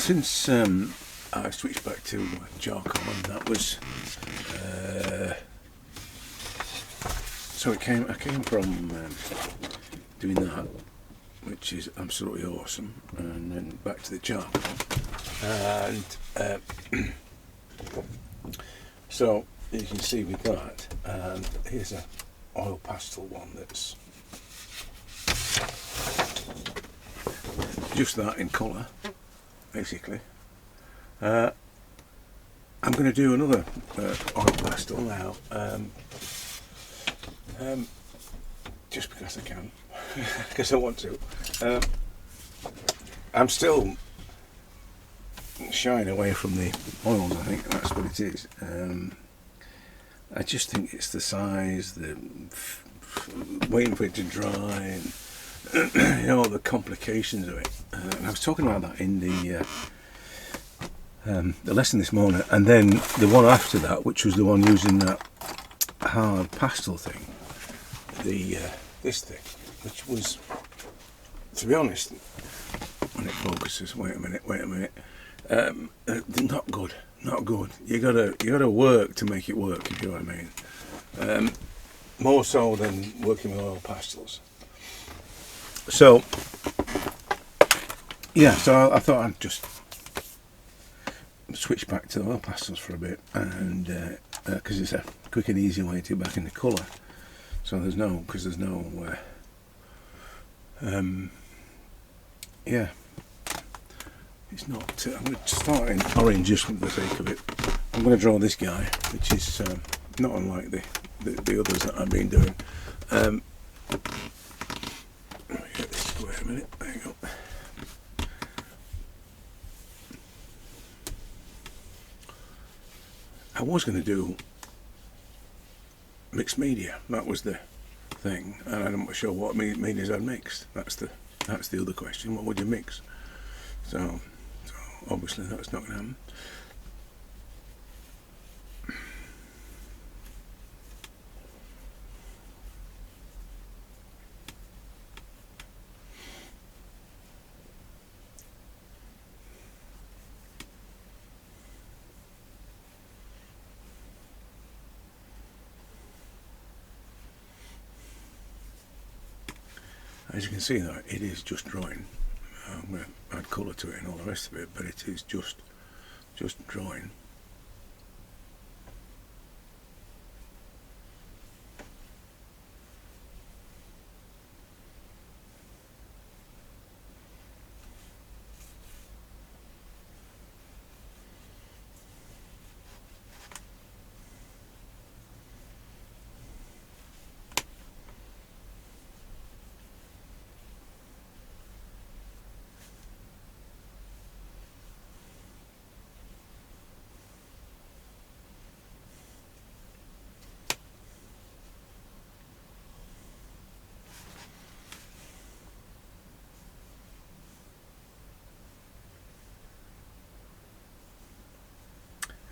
since I switched back to charcoal, and that was so I came from doing that, which is absolutely awesome, and then back to the charcoal, and so you can see with that, and here's a oil pastel one that's just that in colour, basically. I'm going to do another oil pastel now, just because I can, because I want to. I'm still shying away from the oils, I think that's what it is. I just think it's the size, the waiting for it to dry, and you know, the complications of it. And I was talking about that in the lesson this morning, and then the one after that, which was the one using that hard pastel thing, this thing, which was, to be honest, when it focuses, wait a minute, not good. You gotta work to make it work, if you know what I mean. More so than working with oil pastels. So yeah, so I thought I'd just switch back to the oil pastels for a bit, and because it's a quick and easy way to get back into colour. So there's no yeah, it's not. I'm going to start in orange just for the sake of it. I'm going to draw this guy, which is not unlike the others that I've been doing. Let me get this square a minute. There you go. I was going to do mixed media. That was the thing, and I'm not sure what medias I'd mixed. That's the other question. What would you mix? So obviously that's not going to happen. As you can see, though, it is just drawing. I'm going to add colour to it and all the rest of it, but it is just drawing.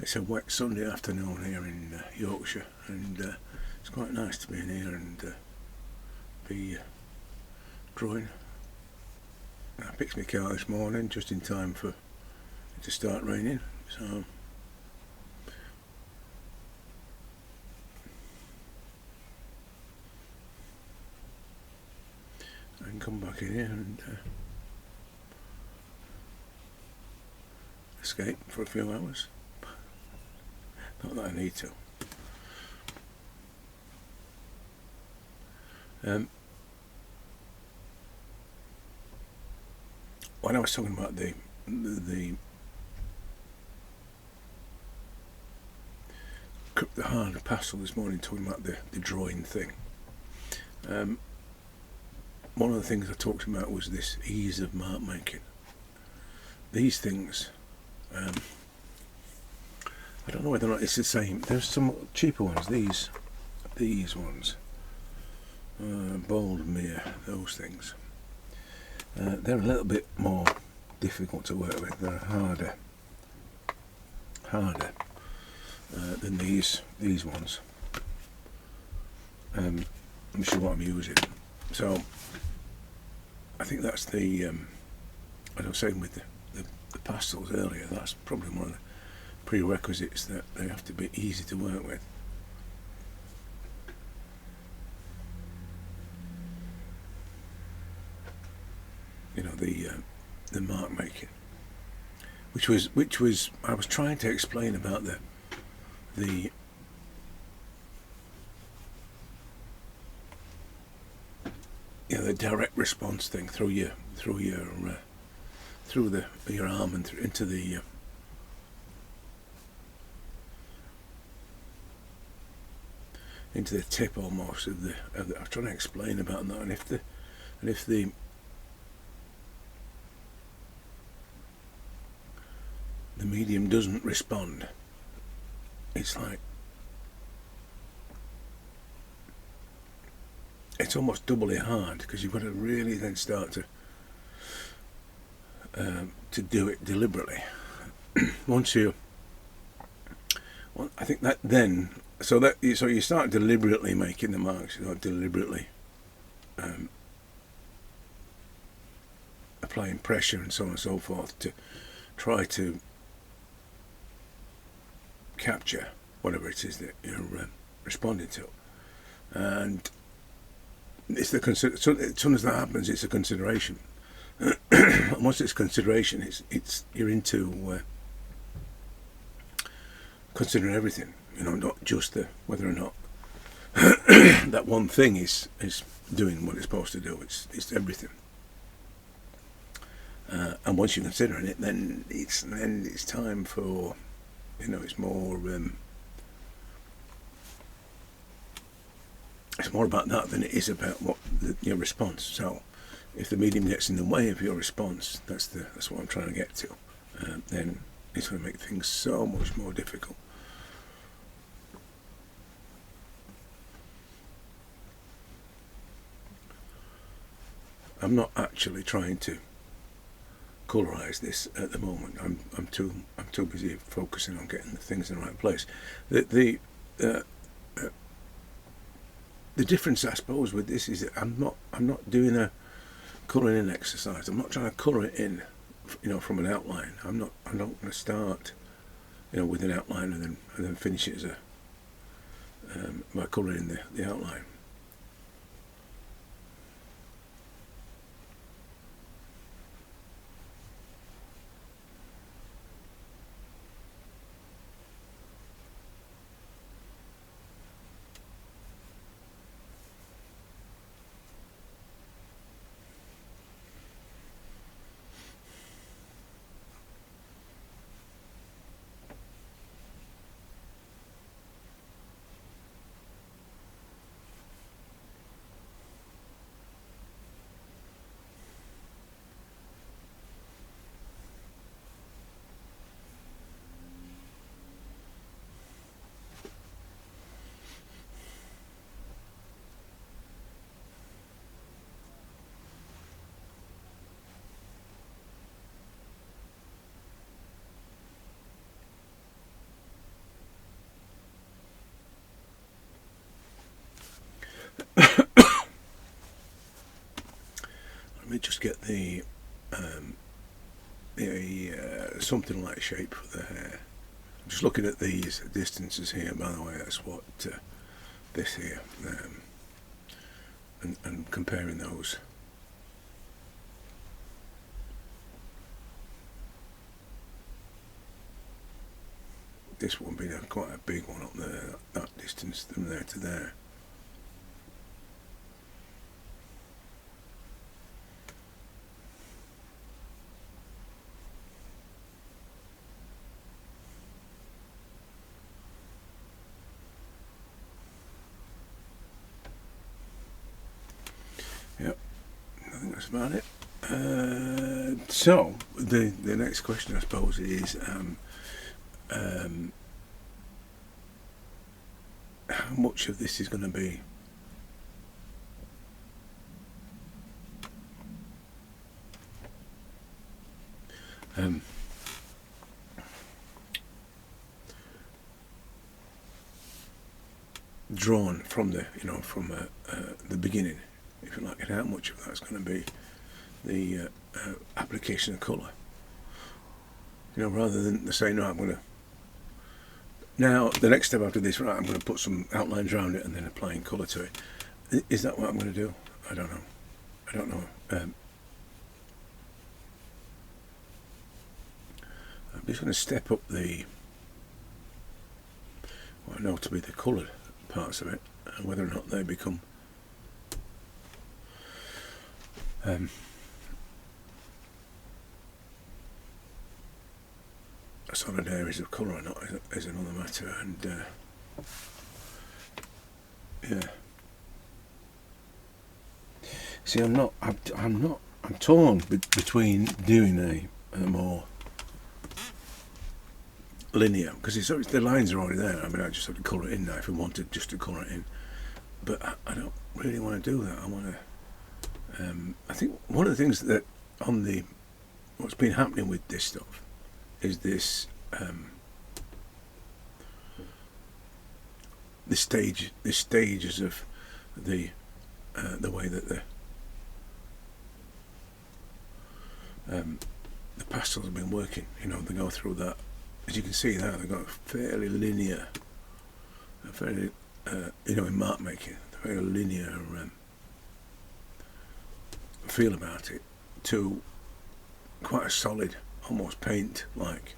It's a wet Sunday afternoon here in Yorkshire, and it's quite nice to be in here and be drawing. I picked my car this morning just in time for it to start raining, so I can come back in here and escape for a few hours. Not that I need to. When I was talking about the hard pastel this morning, talking about the drawing thing, one of the things I talked about was this ease of mark making. These things, I don't know whether or not it's the same. There's some cheaper ones. These ones, Bold Mere, those things. They're a little bit more difficult to work with. They're harder than these ones. Which is what I'm using. So I think that's the. As I was saying with the pastels earlier, that's probably one of the prerequisites, that they have to be easy to work with. You know, the mark making, which was I was trying to explain about the you know, the direct response thing through your arm and into the tip almost of the I was trying to explain about that, and if the medium doesn't respond, it's like it's almost doubly hard, because you've got to really then start to do it deliberately. Once you, well, I think that then, so you start deliberately making the marks, you know, deliberately applying pressure and so on and so forth to try to capture whatever it is that you're responding to, and it's the as soon as that happens, it's a consideration. And once it's consideration, it's you're into considering everything. You know, not just whether or not that one thing is doing what it's supposed to do. It's everything. And once you're considering it, then it's time for, you know, it's more about that than it is about what your response. So if the medium gets in the way of your response, that's what I'm trying to get to. Then it's going to make things so much more difficult. I'm not actually trying to colorize this at the moment. I'm too busy focusing on getting the things in the right place. The difference, I suppose, with this is that I'm not doing a colouring in exercise. I'm not trying to colour it in, you know, from an outline. I'm not going to start, you know, with an outline and then finish it as by colouring in the outline. Let me just get the something like shape for the hair. I'm just looking at these distances here, by the way. That's what this here, and comparing those. This one being quite a big one up there, that distance from there to there. Yep, I think that's about it. So the next question, I suppose, is how much of this is going to be drawn from the beginning, if you like, and how much of that's going to be the application of colour. You know, rather than saying, no, I'm going to, now the next step after this, right, I'm going to put some outlines around it and then applying colour to it. Is that what I'm going to do? I don't know. I don't know. I'm just going to step up the, what I know to be the coloured parts of it, and whether or not they become solid areas of colour or not is another matter. And yeah. See, I'm torn between doing a more linear, because the lines are already there. I mean, I just have to colour it in now if I wanted just to colour it in. But I don't really want to do that. I want to. I think one of the things that what's been happening with this stuff is this the stages of the way that the pastels have been working. You know, they go through that. As you can see now, they've got a fairly linear, you know, in mark making, a very linear feel about it, to quite a solid, almost paint-like.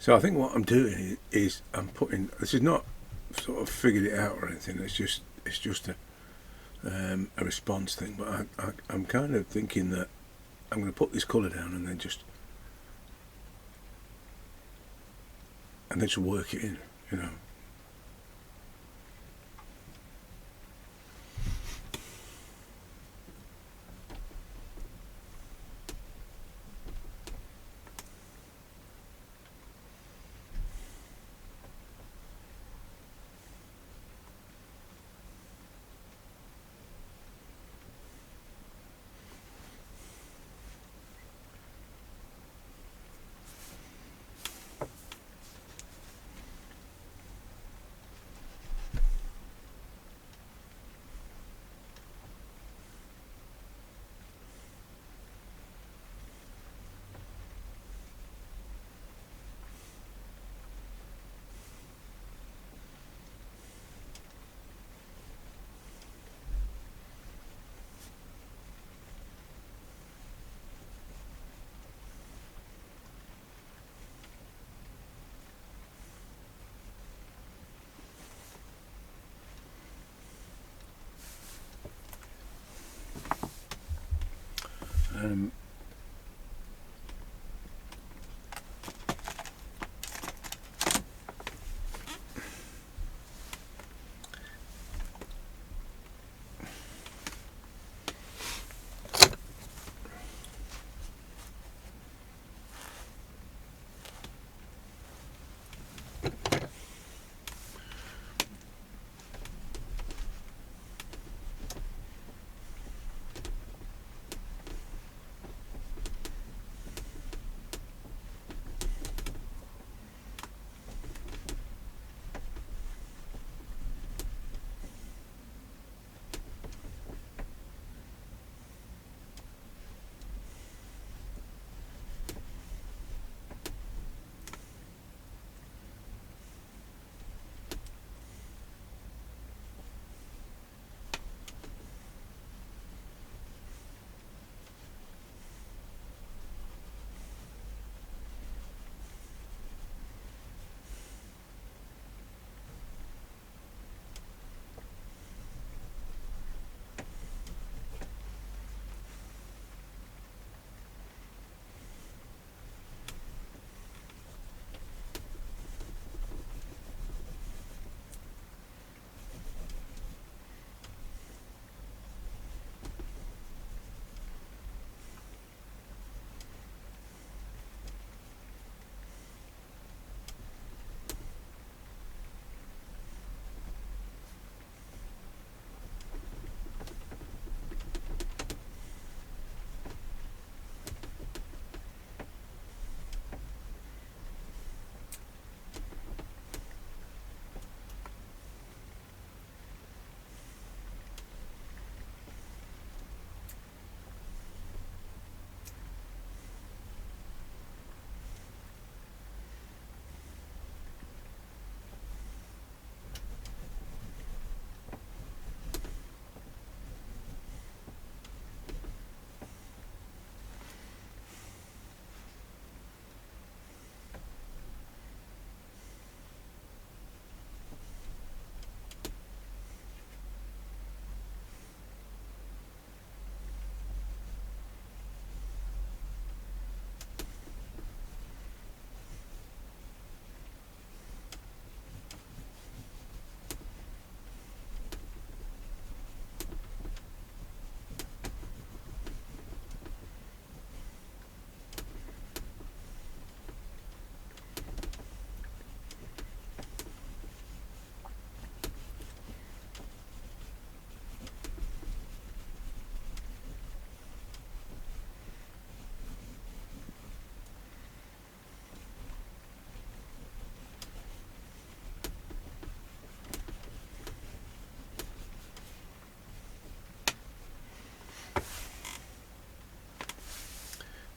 So I think what I'm doing is I'm putting. This is not sort of figured it out or anything. It's just a response thing. But I'm kind of thinking that I'm going to put this colour down and then just work it in. You know.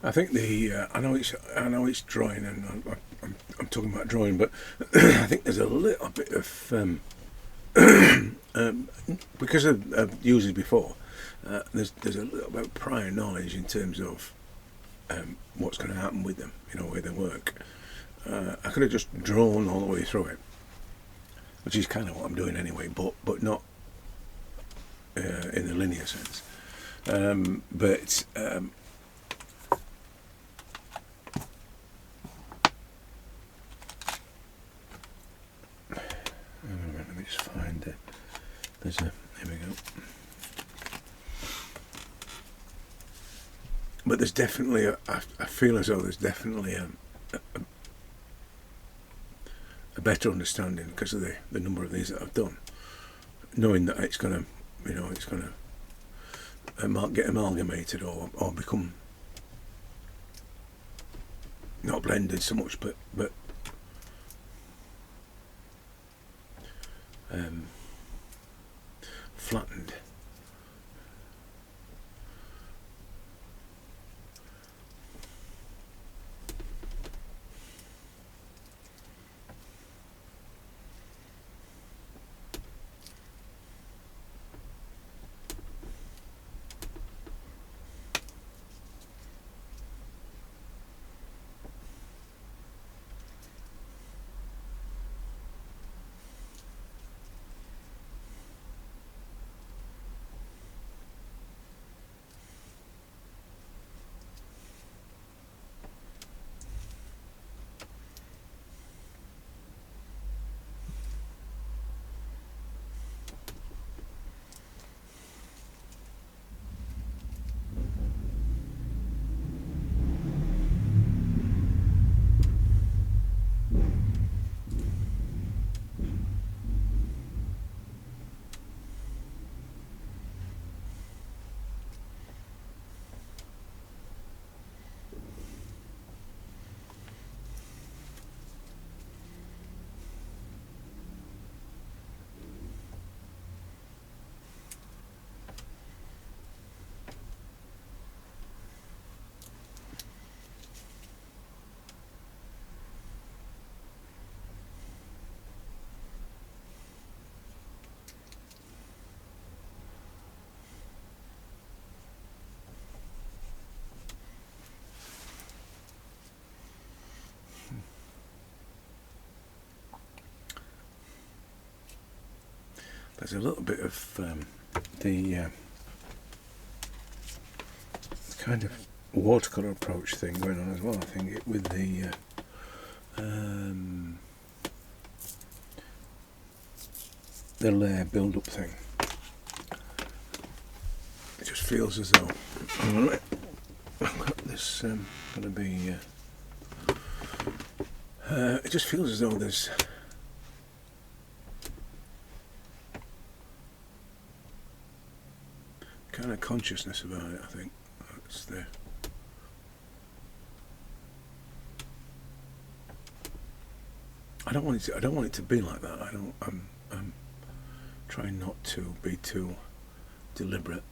I think I know it's drawing, and I'm talking about drawing, but I think there's a little bit of because I've used it before. There's a little bit of prior knowledge in terms of what's going to happen with them, with their work. I could have just drawn all the way through it, which is kind of what I'm doing anyway, but not in the linear sense. But let me just find it. Here we go. But there's definitely I feel as though there's definitely a better understanding because of the number of these that I've done, knowing that it's gonna get amalgamated or become not blended so much, but flattened. There's a little bit of the kind of watercolour approach thing going on as well. I think with the layer build-up thing. It just feels as though this going to be. It just feels as though there's kind of consciousness about it. I think it's there. I don't want it to be like that. I'm trying not to be too deliberate.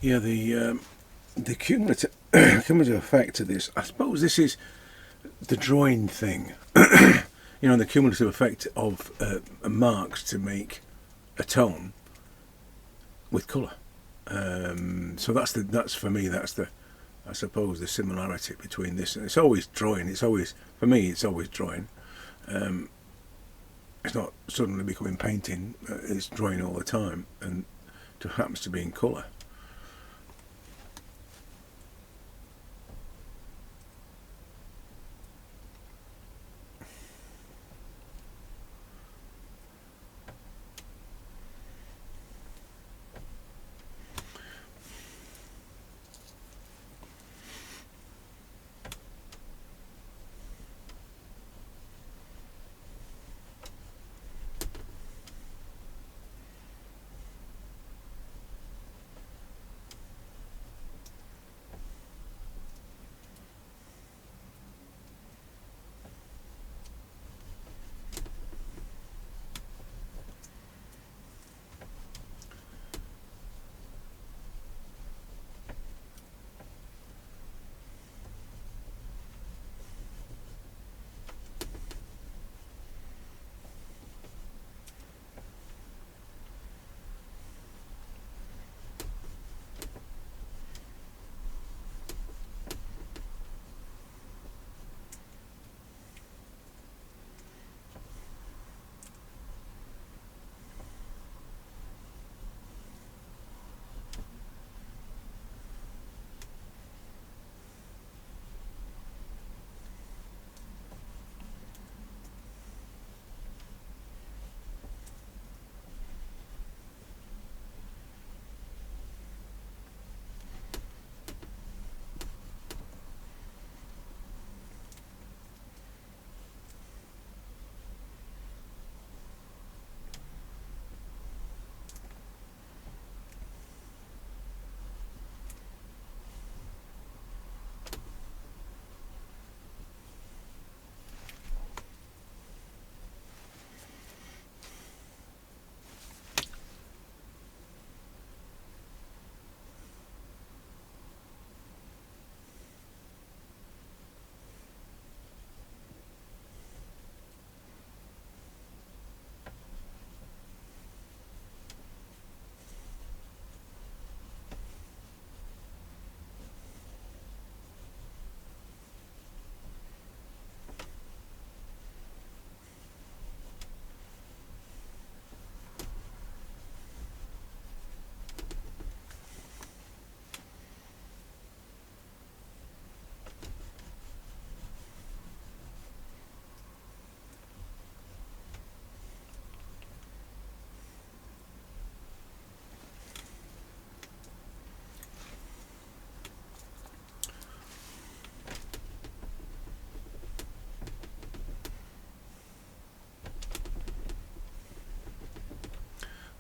Yeah, the cumulative cumulative effect of this. I suppose this is the drawing thing. You know, the cumulative effect of marks to make a tone with colour. So that's for me. That's the, I suppose, the similarity between this, and it's always drawing. It's always, for me, it's always drawing. It's not suddenly becoming painting. It's drawing all the time, and it happens to be in colour.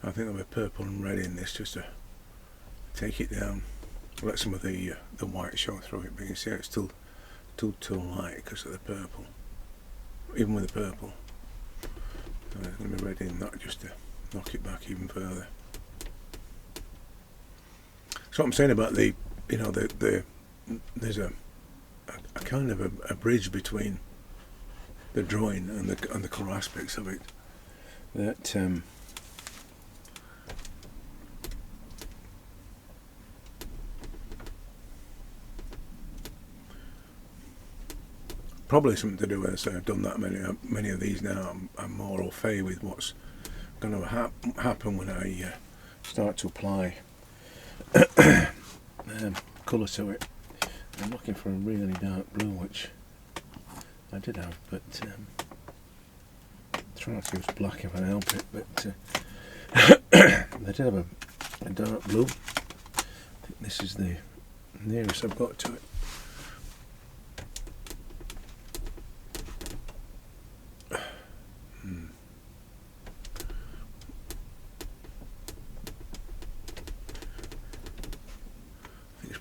I think there'll be purple and red in this just to take it down. Let some of the white show through it, but you can see it's still too light because of the purple. Even with the purple, there's going to be red in that just to knock it back even further. So what I'm saying about the, you know, there's a kind of a bridge between the drawing and the colour aspects of it that probably something to do with, say, I've done that many of these now. I'm more au fait with what's going to happen when I start to apply colour to it. I'm looking for a really dark blue, which I did have, but try not to use black if I can help it. But I did have a dark blue. I think this is the nearest I've got to it.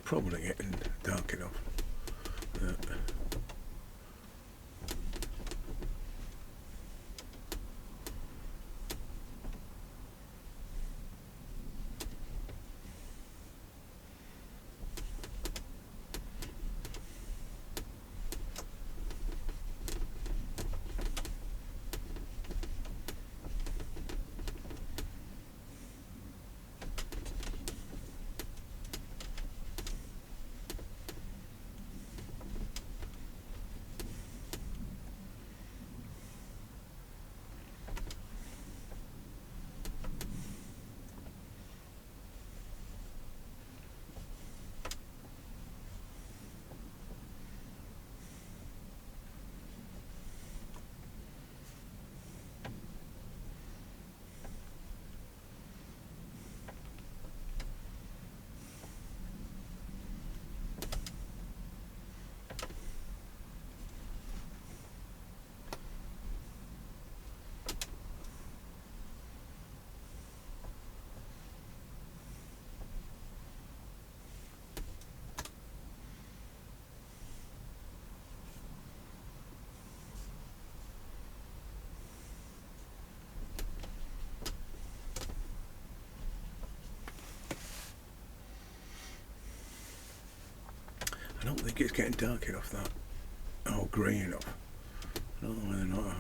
Probably getting dark enough. think it's getting dark enough, that. Oh, grey enough. I don't know whether or not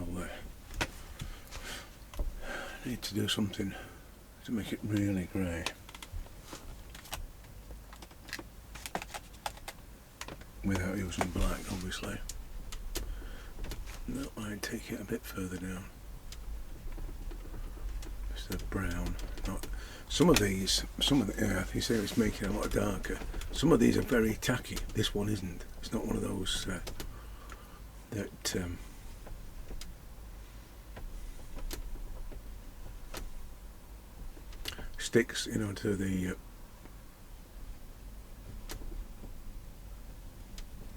I'll need to do something to make it really grey. Without using black, obviously. No, I'd take it a bit further down. Just a brown. Not some of the you say it's making it a lot darker. Some of these are very tacky. This one isn't. It's not one of those that sticks, you know, to the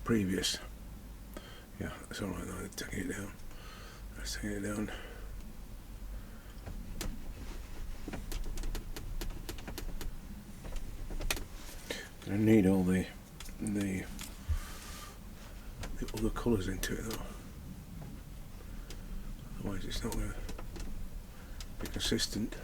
previous. Yeah, that's alright though. Let's take it down. Let's take it down. I need all the other colours into it though. Otherwise it's not going to be consistent.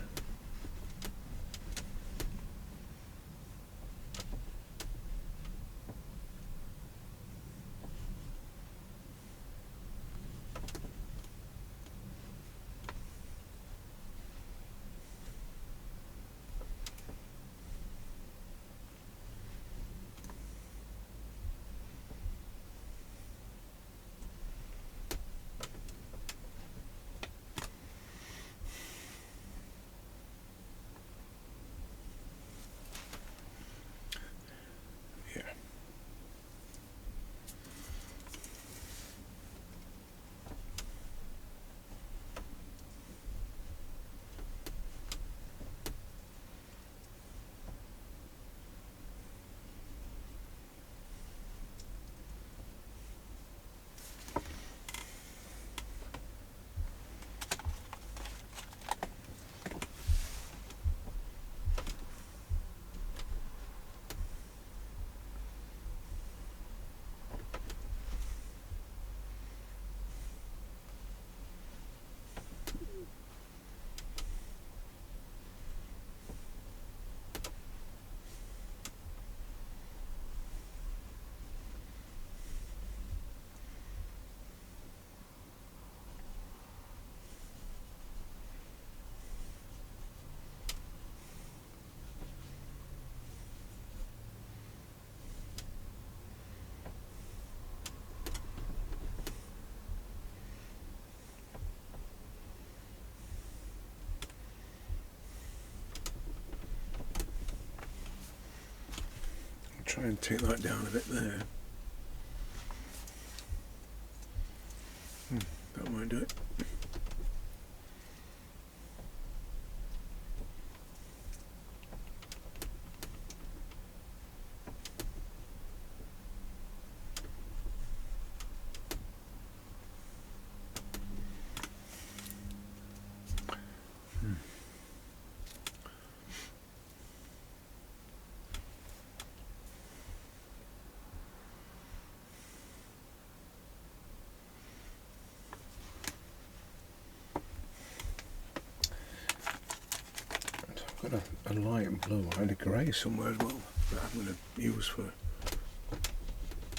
Try and take that down a bit there. That might do it. Got a light blue. I had a grey somewhere as well that I'm going to use for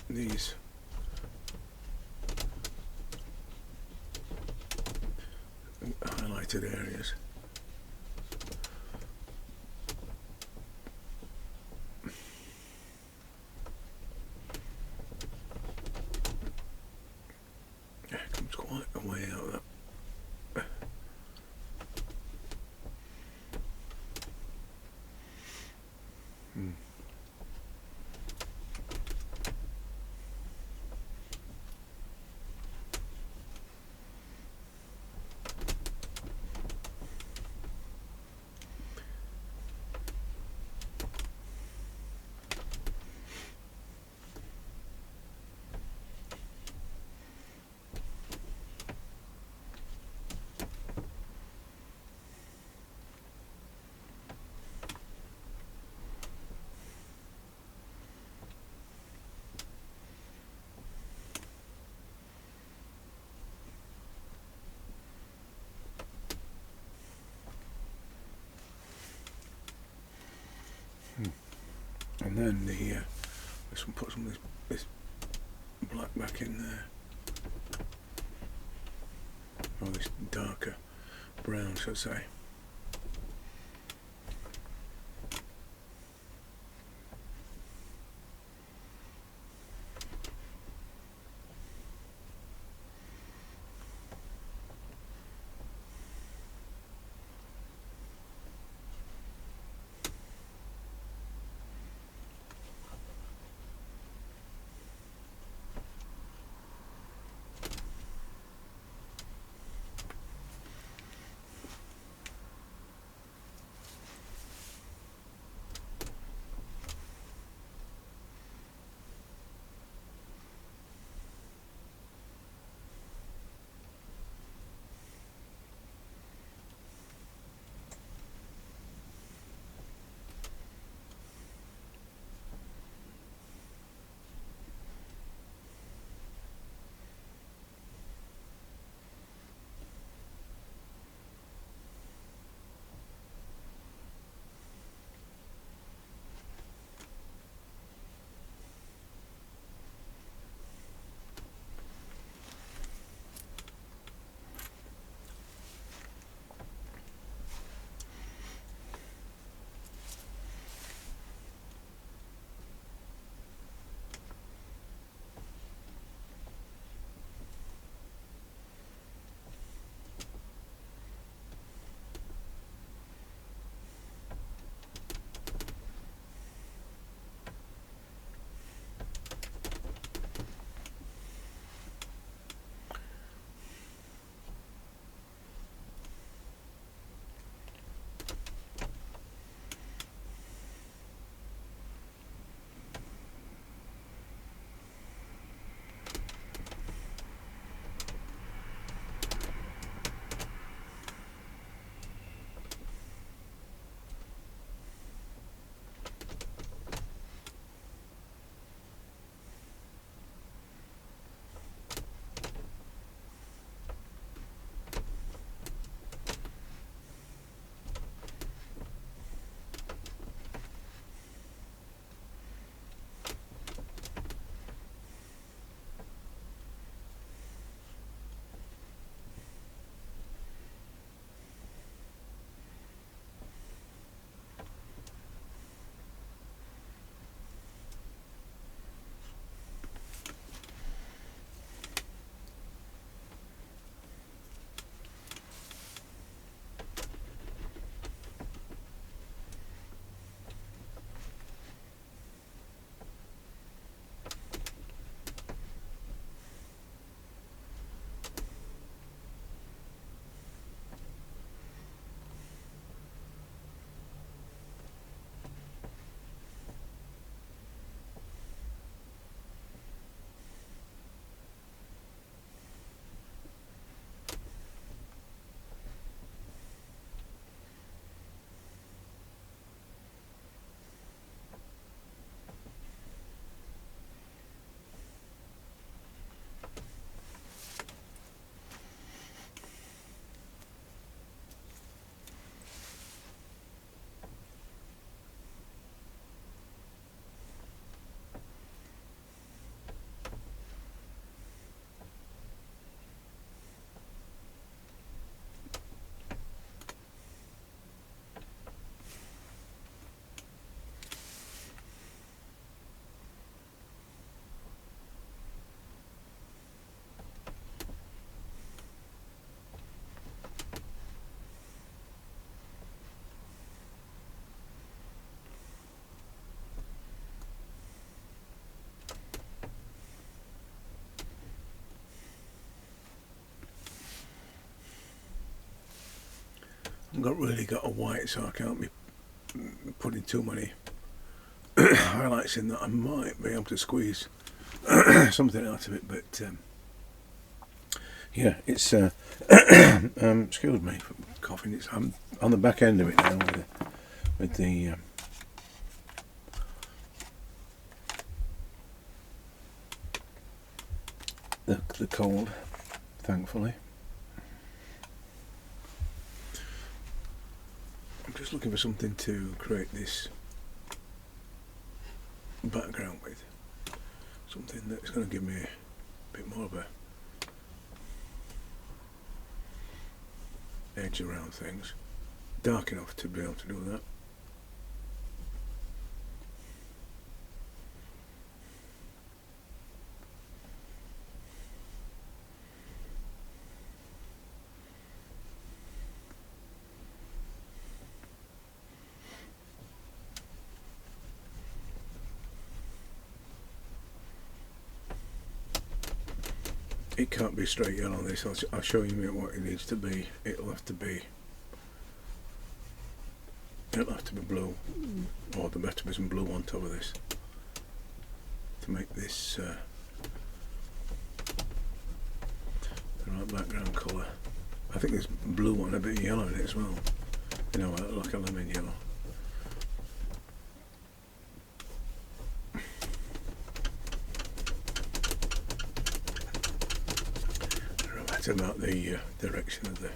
these. Highlighted areas. Yeah, it comes quite a way out of that. And then let's put some of this black back in there. Or this darker brown, should I say. I've really got a white, so I can't be putting too many highlights in that. I might be able to squeeze something out of it, but yeah, it's excuse me for coughing. It's I'm on the back end of it now with the cold, thankfully. I'm just looking for something to create this background with, something that's going to give me bit more of a edge around things. Dark enough to be able to do that. It can't be straight yellow this, I'll show you what it needs to be. It'll have to be blue, or there must be some blue on top of this to make this the right background colour. I think there's blue and a bit of yellow in it as well, you know, like a lemon yellow. About the direction of the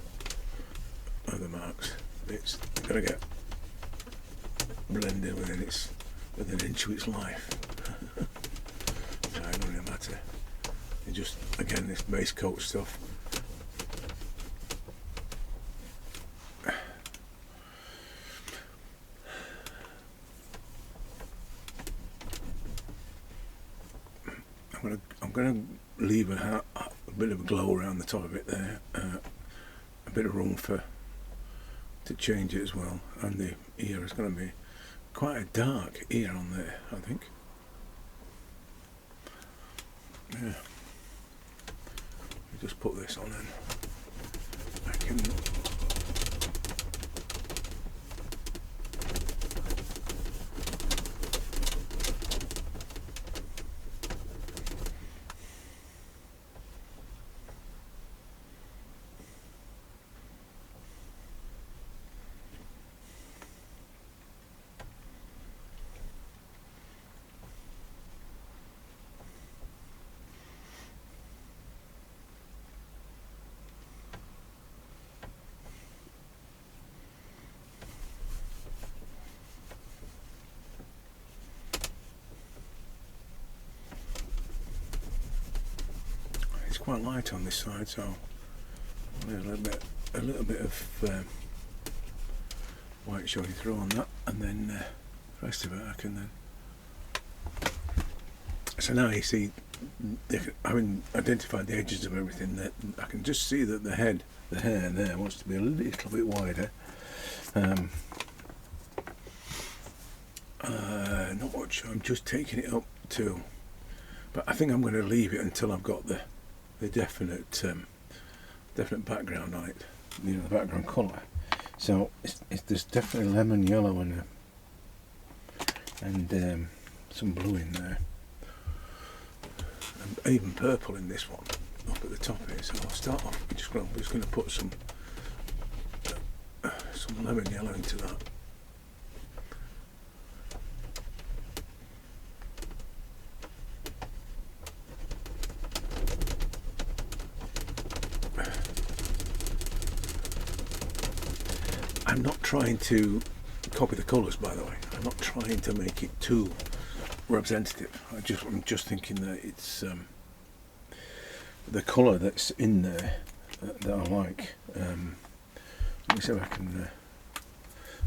marks. It's got to get blended within an inch of its life. So it don't really matter. It just, again, this base coat stuff. I'm gonna leave a bit of a glow around the top of it there, a bit of room to change it as well, and the ear is going to be quite a dark ear on there, I think. Yeah. Just put this on and I can quite light on this side, so there's a little bit of white showing through on that, and then the rest of it I can then. So now you see, having identified the edges of everything, that I can just see that the hair there wants to be a little bit wider. Not much. I'm just taking it up to, but I think I'm going to leave it until I've got the definite background on it, you know, the background colour. So there's definitely lemon yellow and some blue in there, and even purple in this one up at the top here. So I'll start off. I'm just going to put some lemon yellow into that. I'm not trying to copy the colours, by the way. I'm not trying to make it too representative. I'm just thinking that it's the colour that's in there that I like. Let me see if I can.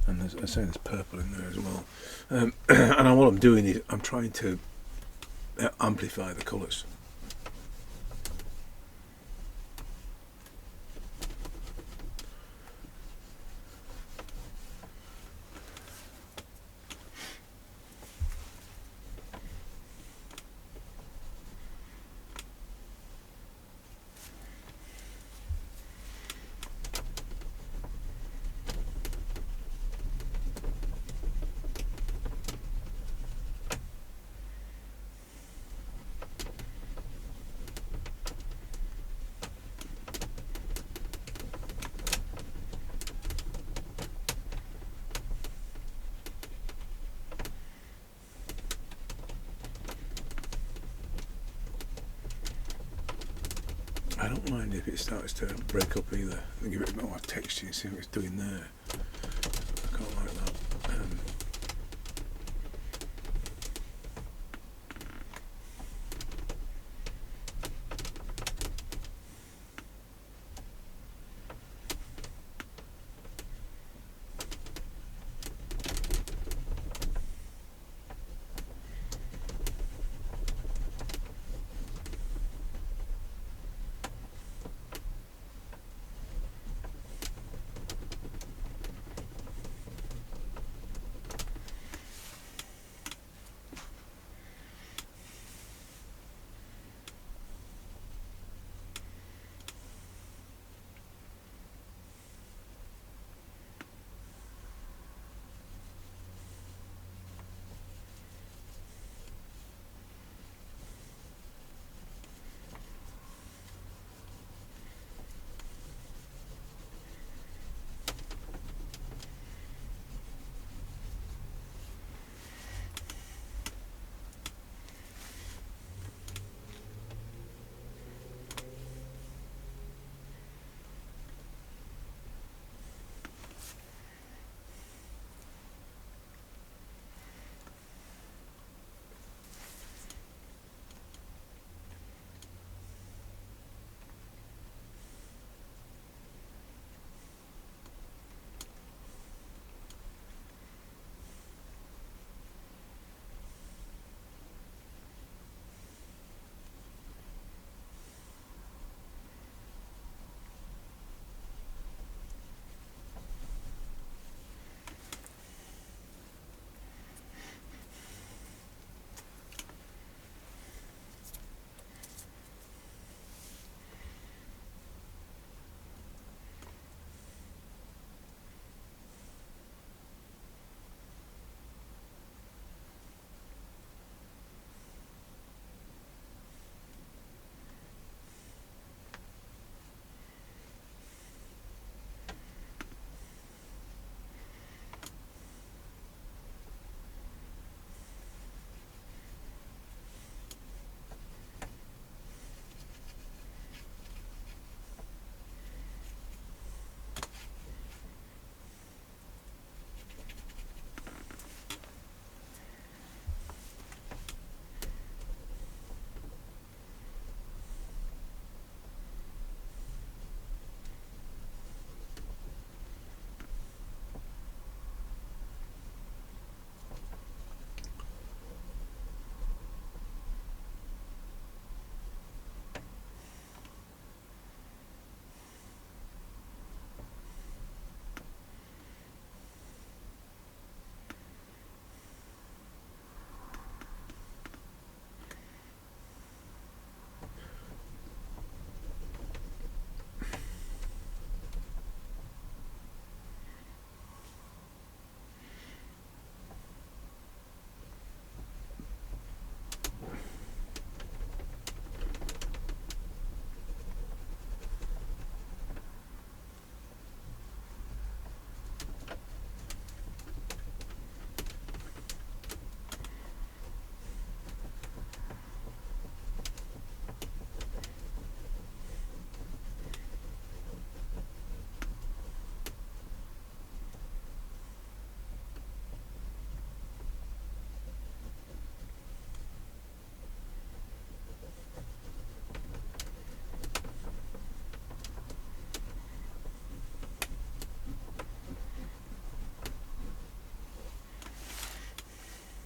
And I say there's purple in there as well. And what I'm doing is I'm trying to amplify the colours. I don't mind if it starts to break up either. I give it a bit more texture and see what it's doing there. I can't like that.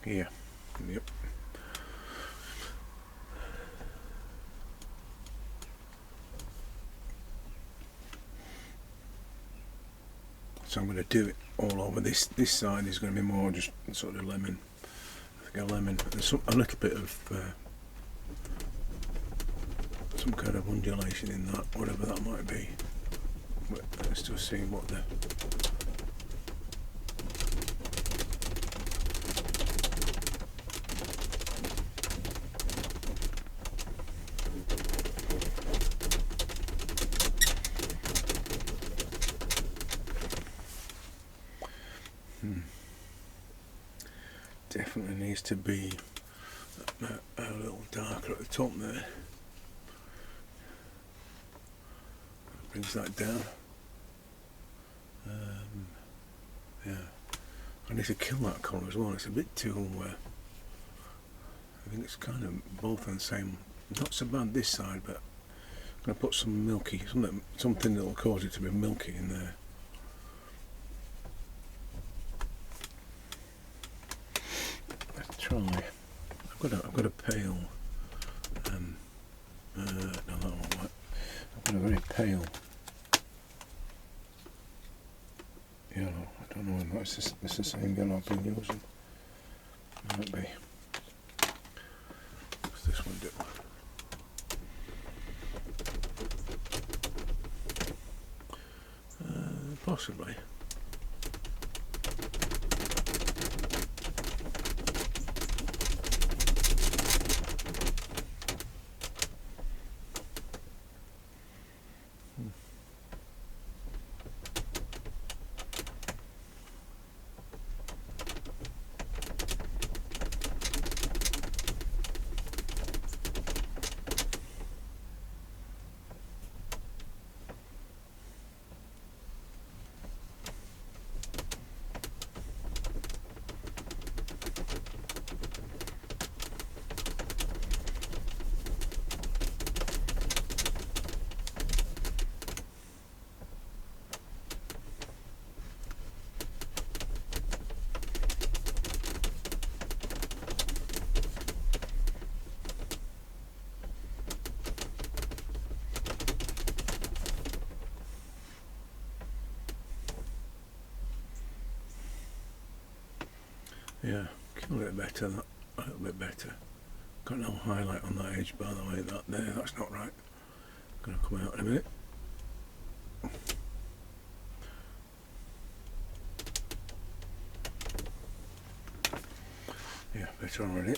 here. Yep. So I'm going to do it all over. This side is going to be more just sort of lemon. I think a lemon and a little bit of some kind of undulation in that, whatever that might be. But let's just see what the definitely needs to be a little darker at the top there. Brings that down. Yeah, I need to kill that colour as well. It's a bit too. I think it's kind of both on the same. Not so bad this side, but I'm going to put some milky, something that will cause it to be milky in there. Let's try. I've got a pale. No, that won't work. I've got a very pale yellow. I don't know whether it's the same yellow I've been using. Might be. What's this one do? Possibly. Yeah, a little bit better. A little bit better. Got no highlight on that edge, by the way. That there, that's not right. Going to come out in a minute. Yeah, better already.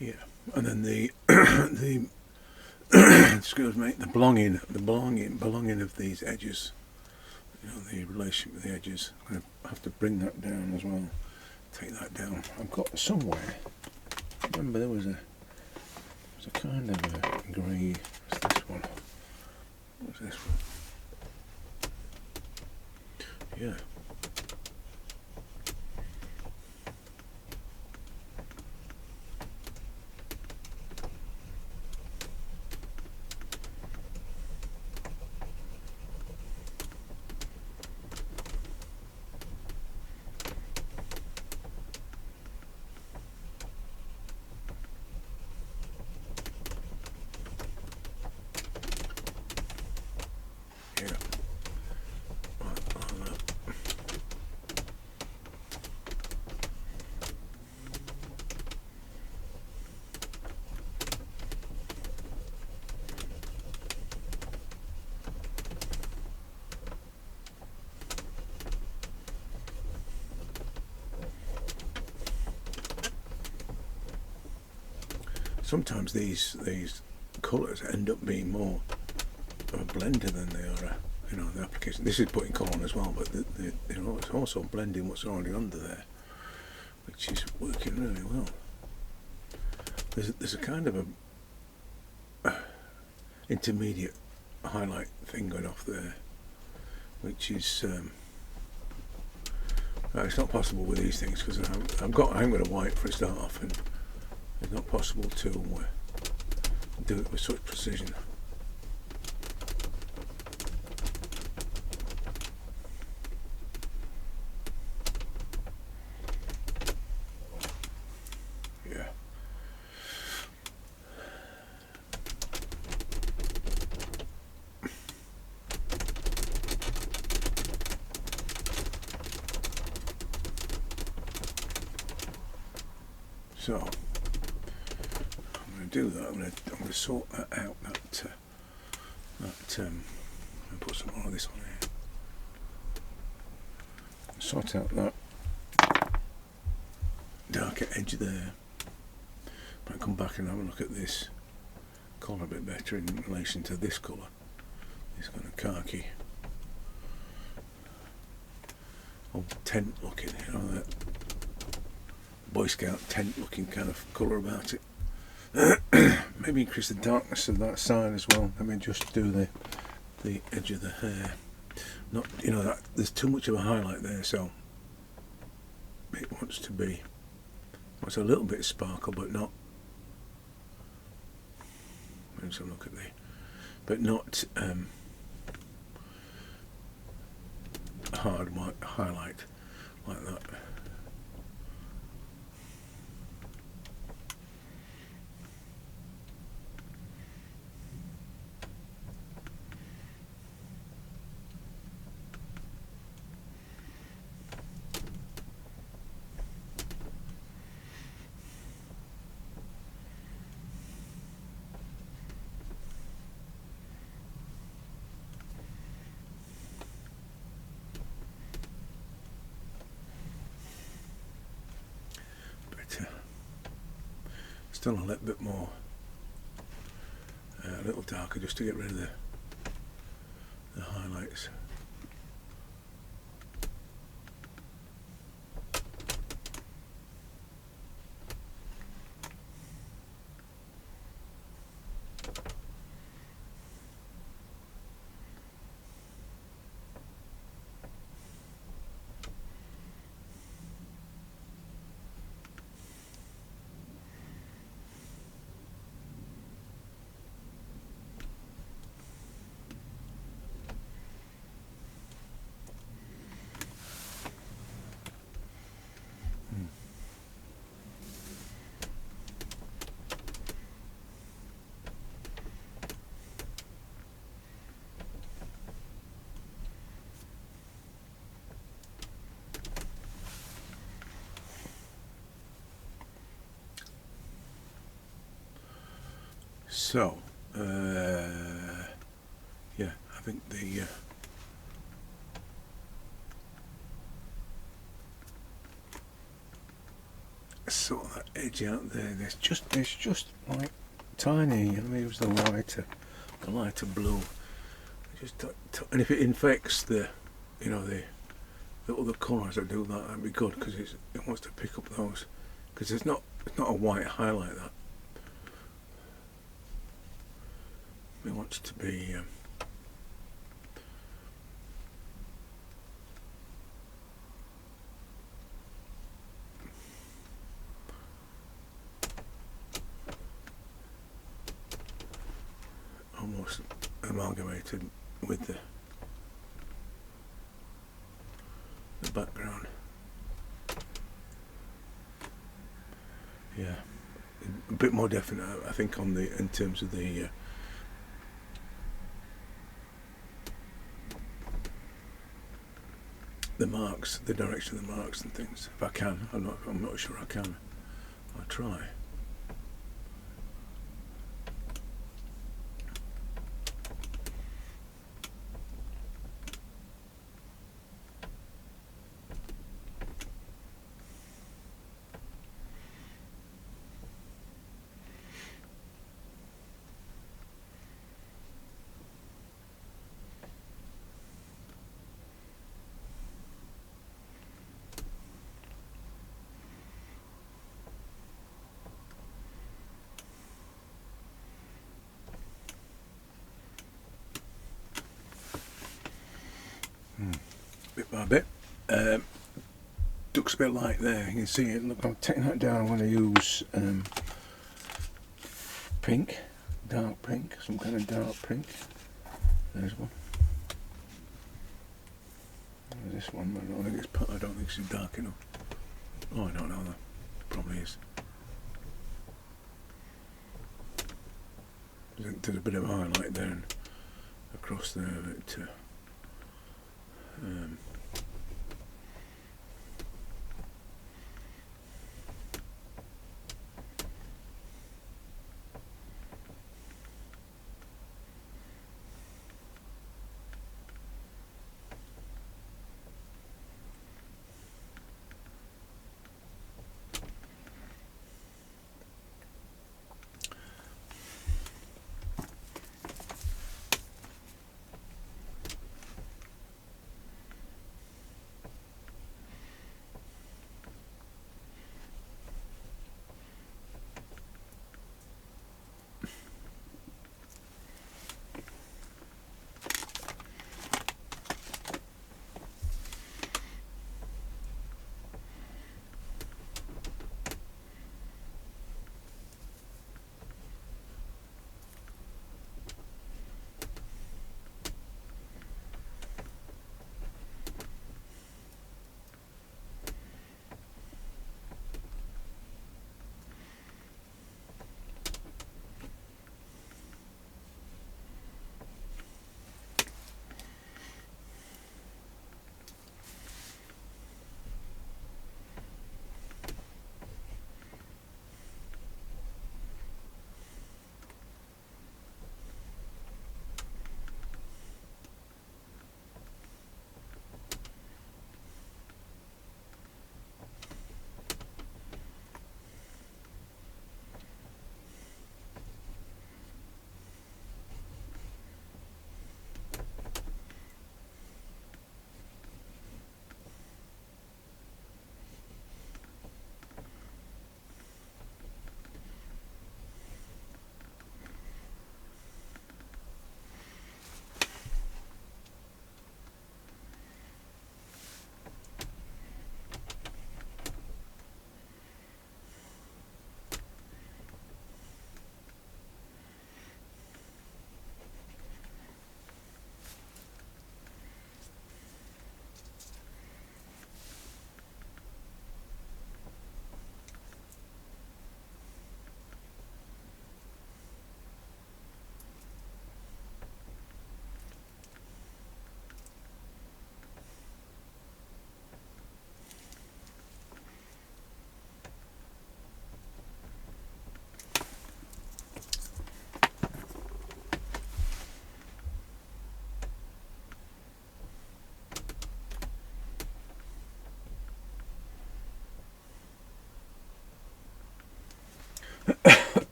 Yeah, and then the the excuse me, the belonging of these edges. You know, the relation with the edges. I'm going to have to bring that down as well. Take that down. I've got somewhere. Remember, there was a kind of a grey. What's this one? What's this one? Yeah. Sometimes these colours end up being more of a blender than they are the application. This is putting colour on as well, but it's also blending what's already under there, which is working really well. There's a kind of a intermediate highlight thing going off there, which is it's not possible with these things because I haven't got a white for a start off, and it's not possible to do it with such precision. Yeah. So do that. I'm going to sort that out. I'll put some more of this on here. Sort out that darker edge there. But I'll come back and have a look at this colour a bit better in relation to this colour. This kind of khaki, old tent looking, that Boy Scout tent looking kind of colour about it. Maybe increase the darkness of that side as well. Let me just do the edge of the hair. Not, that there's too much of a highlight there, so it wants a little bit sparkle, but not. Let's have a look at but not hard white highlight like that. Still a little bit more, a little darker, just to get rid of the highlights. So, yeah, I think sort of that edge out there. It's just like tiny. I mean, it was the lighter blue. And if it infects the, you know, the other colours that do that, that'd be good, because it wants to pick up those, because it's not a white highlight that. It wants to be almost amalgamated with the background. Yeah, a bit more definite, I think, in terms of the marks, the direction of the marks and things. If I can, I'm not sure I can. I'll try. Bit by bit. Looks a bit light there. You can see it. Look, I'm taking that down. I'm going to use pink, dark pink, some kind of dark pink. There's one. There's this one. I don't think it's dark enough. Oh, I don't know though. It probably is. There's a bit of highlight there and across there. But,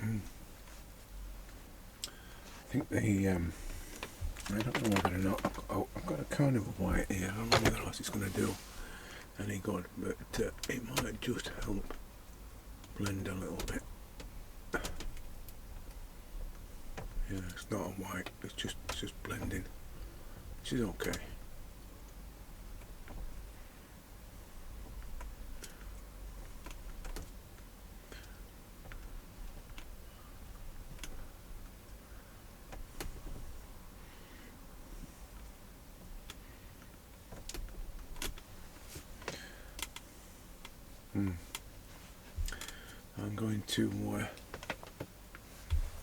I think the I don't know whether or not I've got a kind of white here. I don't know whether else it's going to do any good, but it might just help blend a little bit. Yeah, it's not a white, it's just blending, which is okay. I'm going to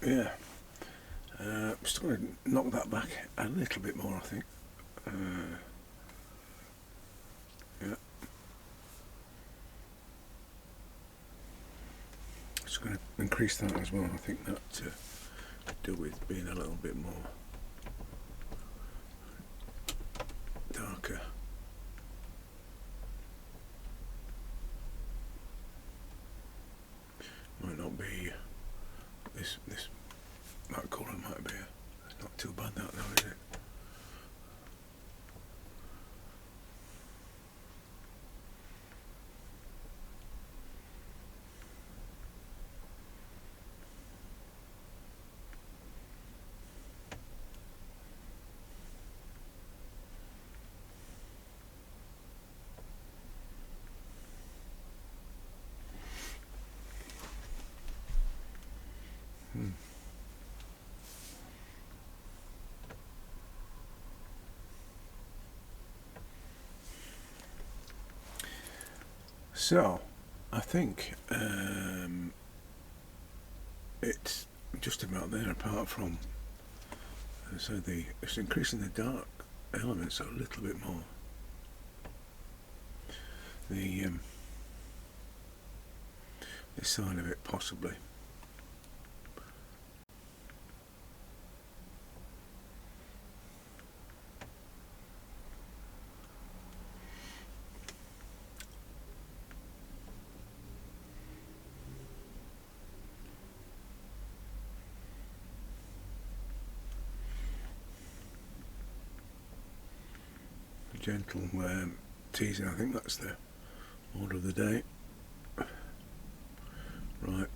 yeah, I'm just going to knock that back a little bit more, I think. Yeah, just going to increase that as well. I think that to do with being a little bit more darker. Might not be this that colour might be it's not too bad that now, is it? So, I think it's just about there, apart from so it's increasing the dark elements a little bit more. The this side of it possibly. Gentle teasing, I think that's the order of the day. Right.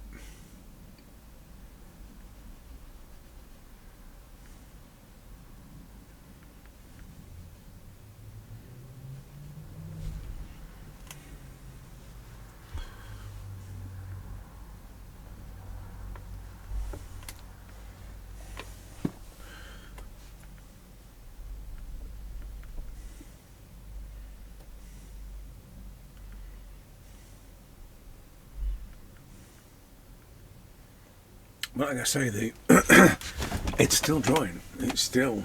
But like I say, it's still drying. It's still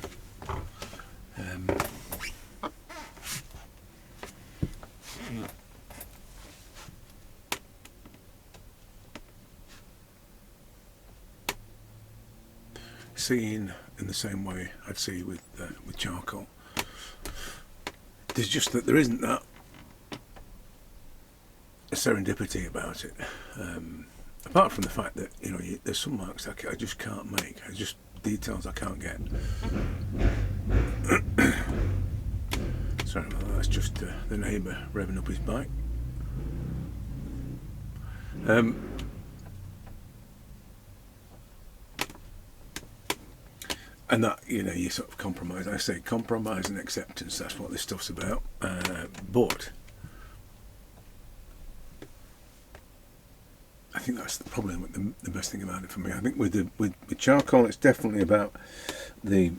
seeing in the same way I'd see with charcoal. There's just that there isn't that serendipity about it. Apart from the fact that there's some marks I just can't make. It's just details I can't get. Sorry about that. That's just the neighbour revving up his bike. And that you sort of compromise. I say compromise and acceptance. That's what this stuff's about. But I think that's probably the best thing about it for me. I think with charcoal, it's definitely about the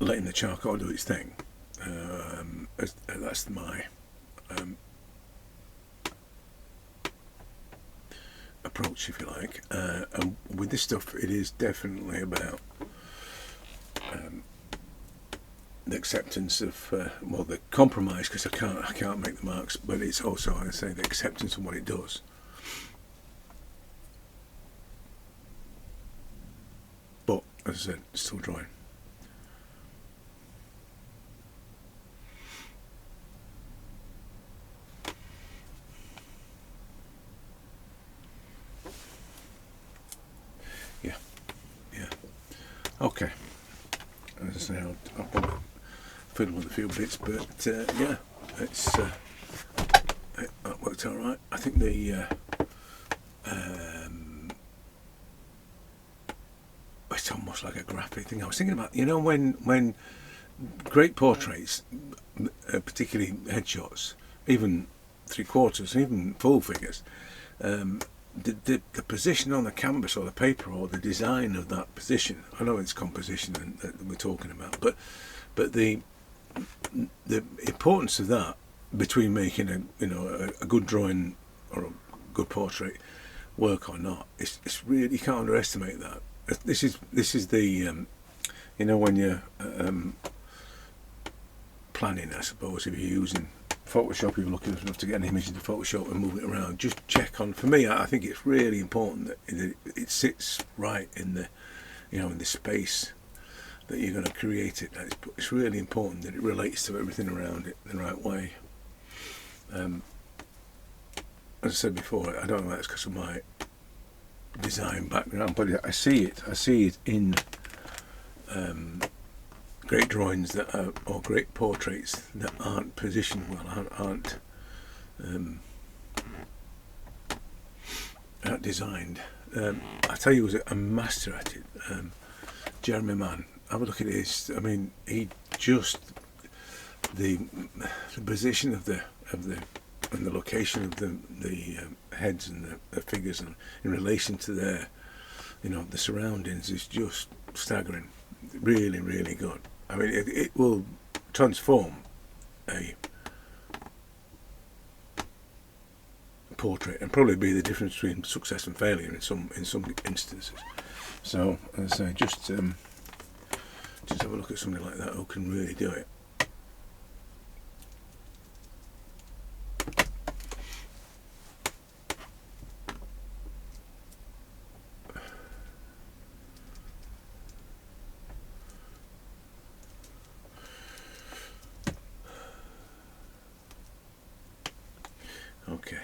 letting the charcoal do its thing. That's my approach, if you like. And with this stuff, it is definitely about the acceptance of the compromise, because I can't make the marks, but it's also, I say, the acceptance of what it does. But as I said, it's still drying. Okay, as I say, I'll probably fiddle with a few bits, but yeah, that worked all right. I think it's almost like a graphic thing. I was thinking about, when great portraits, particularly headshots, even three quarters, even full figures, the position on the canvas or the paper or the design of that position. I know it's composition that we're talking about, but the importance of that between making a good drawing or a good portrait work or not, it's really, you can't underestimate that. This is the when you're planning, I suppose, if you're using Photoshop, if you're looking enough to get an image into Photoshop and move it around, just check on. For me, I think it's really important that it sits right in the in the space that you're going to create it. It's really important that it relates to everything around it in the right way. As I said before, I don't know if that's because of my design background, but I see it in great drawings that are, or great portraits that aren't positioned well, aren't designed. I tell you, he was a master at it. Jeremy Mann. Have a look at his. I mean, he just the position of the and the location of the heads and the figures, and in relation to their the surroundings, is just staggering. Really, really good. I mean, it will transform a portrait and probably be the difference between success and failure in some instances. So, as I say, just have a look at something like that who can really do it. Okay.